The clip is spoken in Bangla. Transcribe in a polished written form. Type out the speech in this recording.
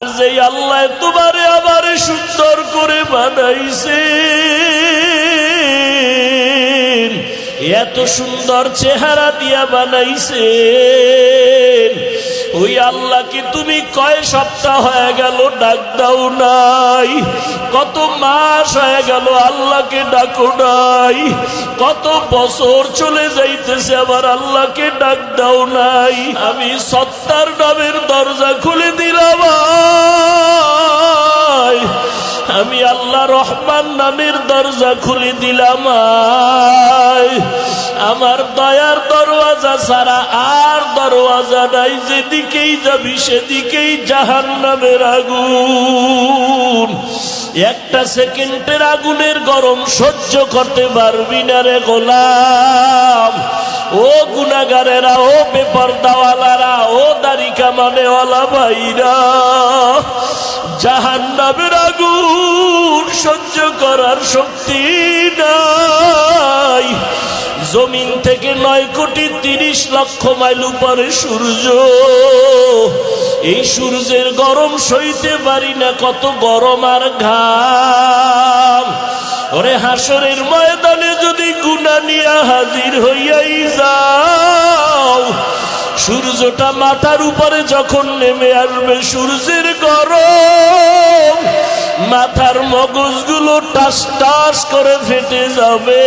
যে আল্লাহ তোমারে আমারে সুন্দর করে বানাইছে, এত সুন্দর চেহারা দিয়া বানাইছে, ওই আল্লাহকে তুমি কয় সপ্তাহ হয়ে গেল ডাক দাও নাই? কত মাস হয়ে গেল আল্লাহকে ডাকো নাই? কত বছর চলে যাইতেছে আবার আল্লাহকে ডাক দাও নাই? আমি সত্তার নামের দরজা খুলে দিলাম, আমি আল্লাহ রহমান নামের দরজা খুলে দিলাম। আমার দয়ার দরওয়াজা ছাড়া আর দরওয়াজা নাই, যেদিকেই যাবি সেদিকেই জাহান্নামের আগুন। একটা সেকেন্ডের আগুনের গরম সহ্য করতে পারবি না রে গোলাম। ও গুনাহগারেরা, ও বেপরদাওয়ালারা, ও দাড়ি কামানেওয়ালা ভাইরা, জাহান্নামের আগুন সহ্য করার শক্তি নাই। জমিন থেকে 9,30,00,000 মাইল উপরে সূর্য, এই সূর্যের গরম সইতে পারি না, কত গরম আর ঘাম। ওরে হাসরের ময়দানে যদি গুনাহ নিয়ে হাজির হইয়াই যাও, সূর্যটা মাথার উপরে যখন নেমে আসবে, সূর্যের গরম মাথার মগজগুলো টাস টাস করে ফেটে যাবে।